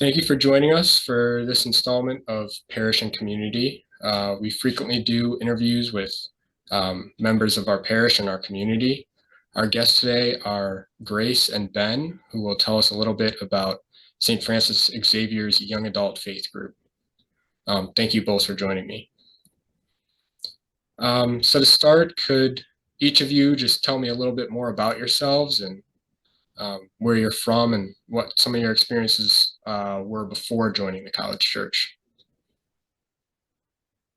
Thank you for joining us for this installment of Parish and Community. We frequently do interviews with members of our parish and our community. Our guests today are Grace and Ben, who will tell us a little bit about St. Francis Xavier's Young Adult Faith Group. Thank you both for joining me. So to start, could each of you just tell me a little bit more about yourselves and where you're from and what some of your experiences were before joining the college church?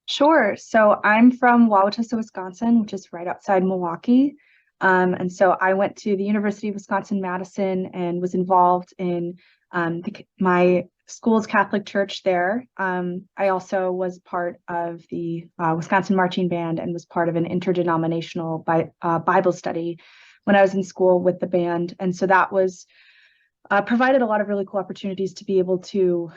Sure. So I'm from Wauwatosa, Wisconsin, which is right outside Milwaukee. And so I went to the University of Wisconsin-Madison and was involved in my school's Catholic church there. I also was part of the Wisconsin Marching Band and was part of an interdenominational Bible study when I was in school with the band. And so that was provided a lot of really cool opportunities to be able to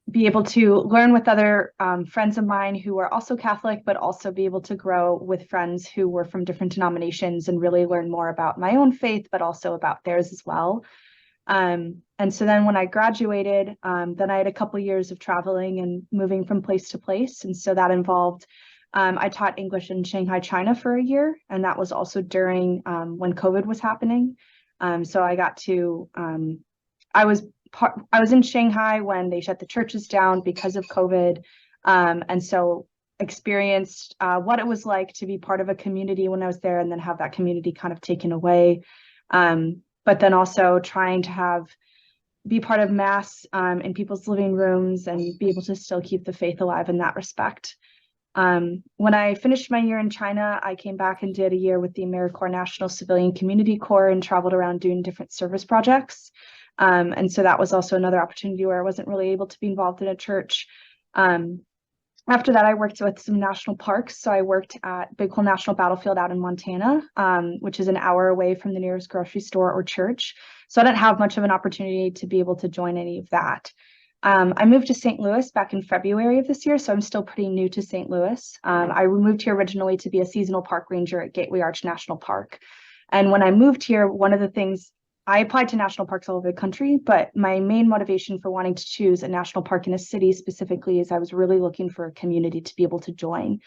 learn with other friends of mine who are also Catholic, but also be able to grow with friends who were from different denominations and really learn more about my own faith, but also about theirs as well. And so then when I graduated, then I had a couple of years of traveling and moving from place to place. And so that involved, I taught English in Shanghai, China for a year. And that was also during when COVID was happening. So I got to, I was in Shanghai when they shut the churches down because of COVID. And so experienced what it was like to be part of a community when I was there and then have that community kind of taken away. But then also trying to be part of mass in people's living rooms and be able to still keep the faith alive in that respect. When I finished my year in China, I came back and did a year with the AmeriCorps National Civilian Community Corps and traveled around doing different service projects. And so that was also another opportunity where I wasn't really able to be involved in a church. After that, I worked with some national parks. So I worked at Big Hole National Battlefield out in Montana, which is an hour away from the nearest grocery store or church. So I didn't have much of an opportunity to be able to join any of that. I moved to St. Louis back in February of this year, so I'm still pretty new to St. Louis. I moved here originally to be a seasonal park ranger at Gateway Arch National Park. And when I moved here, one of the things I applied to national parks all over the country, but my main motivation for wanting to choose a national park in a city specifically is I was really looking for a community to be able to join.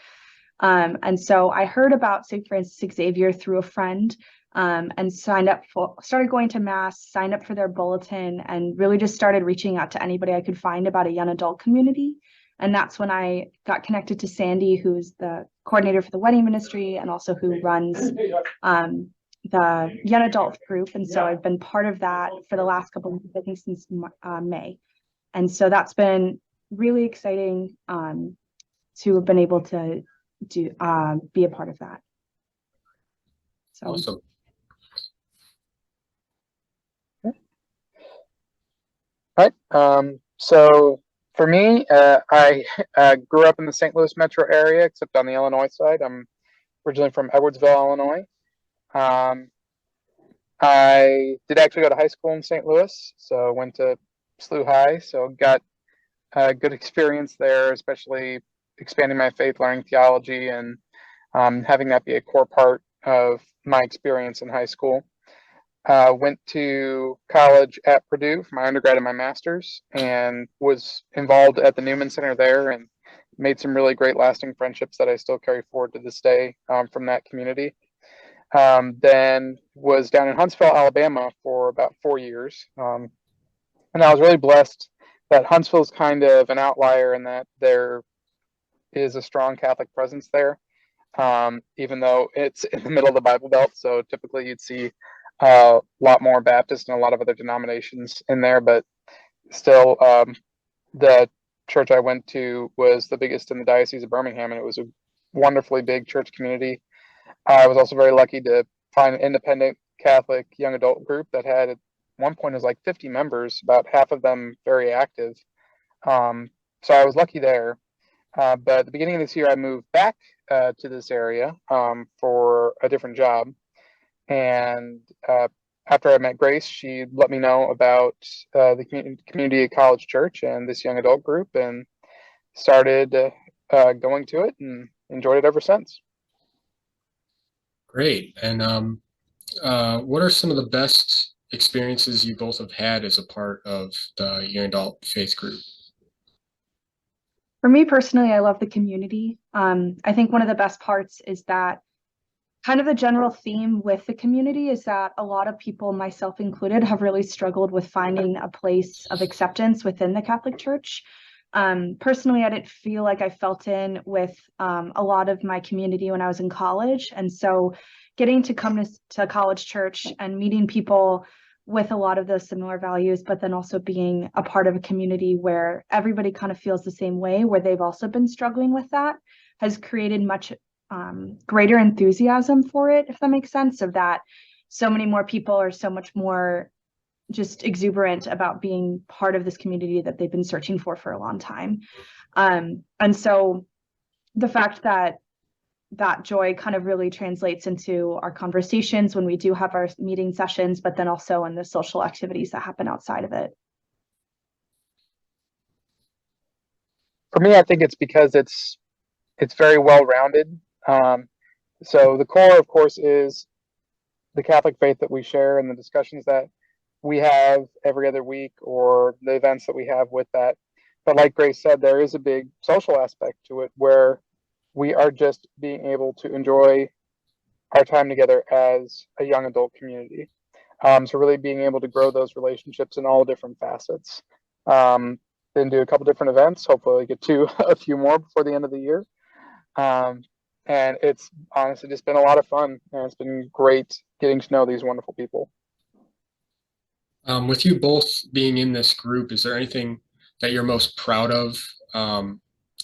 And so I heard about St. Francis Xavier through a friend and started going to mass, signed up for their bulletin, and really just started reaching out to anybody I could find about a young adult community. And that's when I got connected to Sandy, who's the coordinator for the wedding ministry and also who runs the young adult group. And so I've been part of that for the last couple of months, I think since May. And so that's been really exciting to have been able to be a part of that. So. Awesome. All right. So for me, I grew up in the St. Louis metro area, except on the Illinois side. I'm originally from Edwardsville, Illinois. I did actually go to high school in St. Louis, so went to SLU High, so got a good experience there, especially expanding my faith, learning theology, and having that be a core part of my experience in high school. Went to college at Purdue for my undergrad and my master's, and was involved at the Newman Center there and made some really great lasting friendships that I still carry forward to this day from that community. Then was down in Huntsville, Alabama for about 4 years. And I was really blessed that Huntsville is kind of an outlier in that there is a strong Catholic presence there, even though it's in the middle of the Bible Belt. So typically you'd see a lot more Baptist and a lot of other denominations in there, but still the church I went to was the biggest in the Diocese of Birmingham, and it was a wonderfully big church community. I was also very lucky to find an independent Catholic young adult group that had at one point was like 50 members, about half of them very active. So I was lucky there. But at the beginning of this year, I moved back to this area for a different job. And after I met Grace, she let me know about the community college church and this young adult group, and started going to it and enjoyed it ever since. Great. And what are some of the best experiences you both have had as a part of the young adult faith group? For me personally, I love the community. I think one of the best parts is that kind of the general theme with the community is that a lot of people, myself included, have really struggled with finding a place of acceptance within the Catholic Church. Personally, I didn't feel like I felt in with a lot of my community when I was in college. And so getting to come to college church and meeting people with a lot of those similar values, but then also being a part of a community where everybody kind of feels the same way, where they've also been struggling with that, has created much greater enthusiasm for it, if that makes sense, of that so many more people are so much more just exuberant about being part of this community that they've been searching for a long time. And so the fact that that joy kind of really translates into our conversations when we do have our meeting sessions, but then also in the social activities that happen outside of it. For me, I think it's because it's very well rounded. So the core, of course, is the Catholic faith that we share and the discussions that we have every other week, or the events that we have with that. But like Grace said, there is a big social aspect to it where we are just being able to enjoy our time together as a young adult community. So really being able to grow those relationships in all different facets. Then do a couple different events, hopefully get to a few more before the end of the year. And it's honestly just been a lot of fun, and it's been great getting to know these wonderful people. With you both being in this group, is there anything that you're most proud of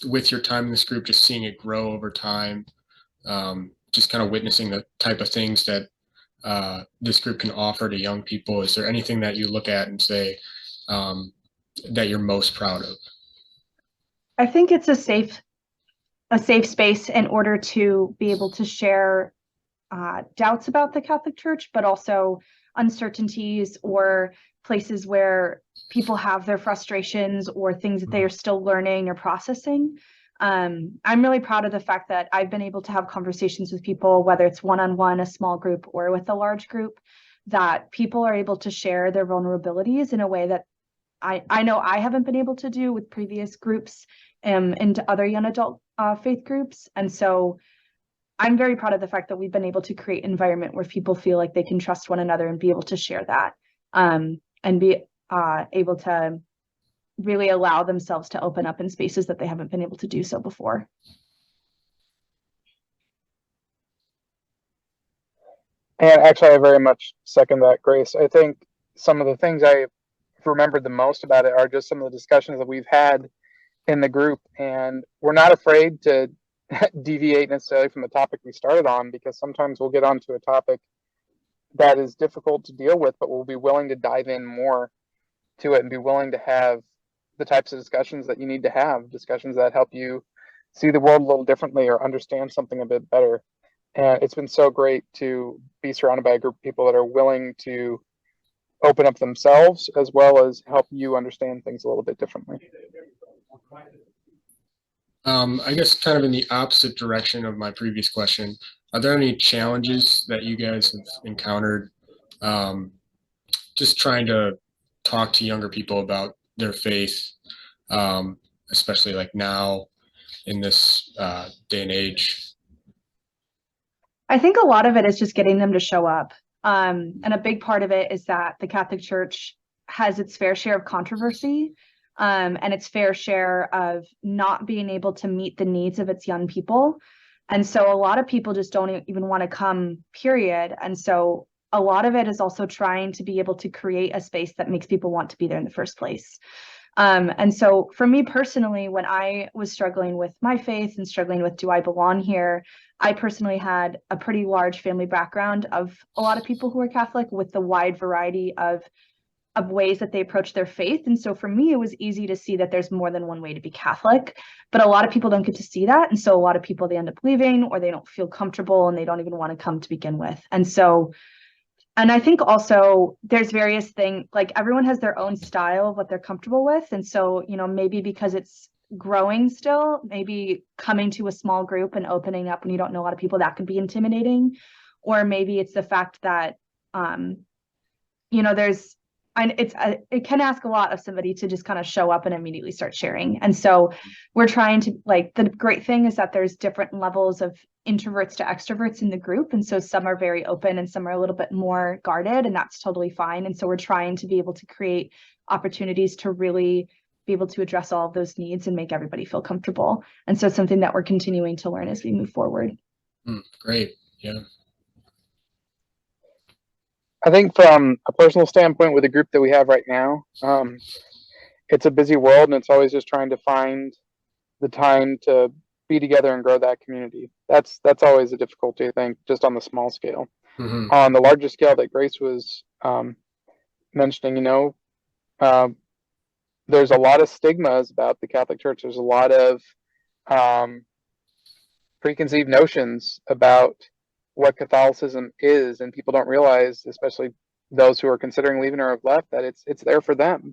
with your time in this group, just seeing it grow over time, just kind of witnessing the type of things that this group can offer to young people? Is there anything that you look at and say that you're most proud of? I think it's a safe space in order to be able to share doubts about the Catholic Church, but also uncertainties or places where people have their frustrations or things that they are still learning or processing. I'm really proud of the fact that I've been able to have conversations with people, whether it's one-on-one, a small group, or with a large group, that people are able to share their vulnerabilities in a way that I know I haven't been able to do with previous groups into other young adult faith groups. And so I'm very proud of the fact that we've been able to create an environment where people feel like they can trust one another and be able to share that, and be able to really allow themselves to open up in spaces that they haven't been able to do so before. And actually, I very much second that, Grace. I think some of the things I remembered the most about it are just some of the discussions that we've had in the group, and we're not afraid to deviate necessarily from the topic we started on, because sometimes we'll get onto a topic that is difficult to deal with, but we'll be willing to dive in more to it and be willing to have the types of discussions that you need to have, discussions that help you see the world a little differently or understand something a bit better. And it's been so great to be surrounded by a group of people that are willing to open up themselves as well as help you understand things a little bit differently. I guess kind of in the opposite direction of my previous question, are there any challenges that you guys have encountered just trying to talk to younger people about their faith, especially like now in this day and age? I think a lot of it is just getting them to show up. And a big part of it is that the Catholic Church has its fair share of controversy, and its fair share of not being able to meet the needs of its young people. And so a lot of people just don't even want to come, period. And so a lot of it is also trying to be able to create a space that makes people want to be there in the first place. And so for me personally, when I was struggling with my faith and struggling with, do I belong here? I personally had a pretty large family background of a lot of people who are Catholic, with the wide variety of ways that they approach their faith. And so for me, it was easy to see that there's more than one way to be Catholic, but a lot of people don't get to see that. And so a lot of people, they end up leaving, or they don't feel comfortable and they don't even want to come to begin with. And so, and I think also there's various things, like everyone has their own style of what they're comfortable with. And so, you know, maybe because it's growing still, maybe coming to a small group and opening up when you don't know a lot of people, that could be intimidating. Or maybe it's the fact that you know, it can ask a lot of somebody to just kind of show up and immediately start sharing. And so we're trying to, like, the great thing is that there's different levels of introverts to extroverts in the group. And so some are very open and some are a little bit more guarded, and that's totally fine. And so we're trying to be able to create opportunities to really be able to address all of those needs and make everybody feel comfortable. And so it's something that we're continuing to learn as we move forward. Great. Yeah. I think from a personal standpoint with the group that we have right now, it's a busy world, and it's always just trying to find the time to be together and grow that community. That's always a difficulty, I think, just on the small scale. On the larger scale that Grace was mentioning, there's a lot of stigmas about the Catholic Church. There's a lot of preconceived notions about what Catholicism is, and people don't realize, especially those who are considering leaving or have left, that it's there for them,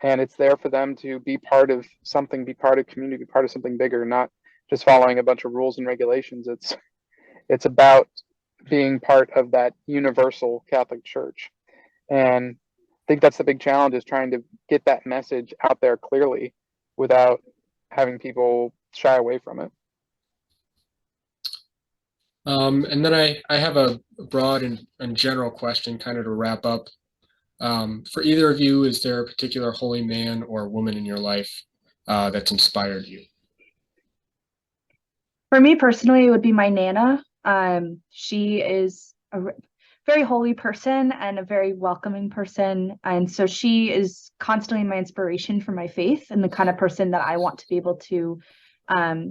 and it's there for them to be part of something, be part of community, be part of something bigger, not just following a bunch of rules and regulations. It's about being part of that universal Catholic Church, and I think that's the big challenge, is trying to get that message out there clearly without having people shy away from it. And then I have a broad and general question kind of to wrap up. For either of you, is there a particular holy man or woman in your life that's inspired you? For me personally, it would be my Nana. She is a very holy person and a very welcoming person. And so she is constantly my inspiration for my faith and the kind of person that I want to be able to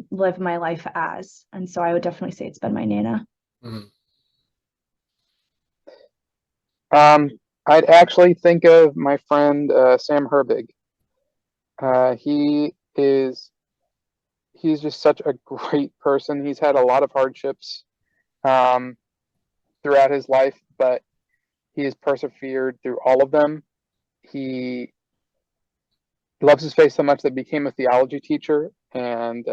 live my life as. And so I would definitely say it's been my Nana. I'd actually think of my friend Sam Herbig. He's just such a great person. He's had a lot of hardships throughout his life, but he has persevered through all of them. He loves his faith so much that he became a theology teacher, and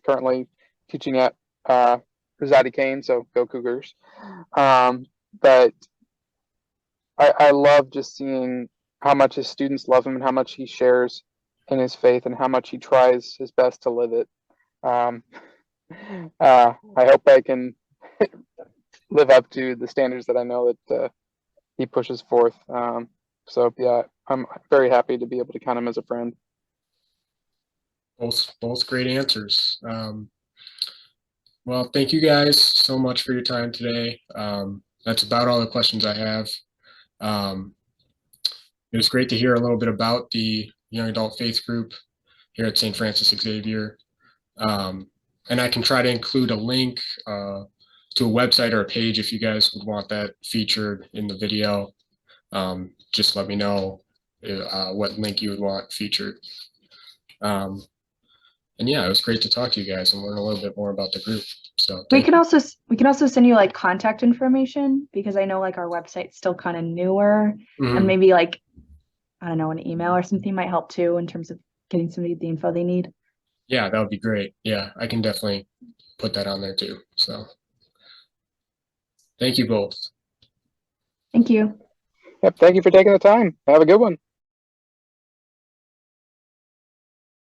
currently teaching at Rosati Kane, so go Cougars. But I love just seeing how much his students love him and how much he shares in his faith and how much he tries his best to live it. I hope I can live up to the standards that I know that he pushes forth. So yeah, I'm very happy to be able to count him as a friend. Both great answers. Well, thank you guys so much for your time today. That's about all the questions I have. It was great to hear a little bit about the Young Adult Faith Group here at St. Francis Xavier. And I can try to include a link to a website or a page if you guys would want that featured in the video. Just let me know what link you would want featured. And yeah, it was great to talk to you guys and learn a little bit more about the group. So we can also send you like contact information, because I know like our website's still kind of newer, and maybe like, I don't know, an email or something might help too in terms of getting somebody the info they need. Yeah, that would be great. Yeah, I can definitely put that on there too. So thank you both. Thank you. Yep, thank you for taking the time. Have a good one.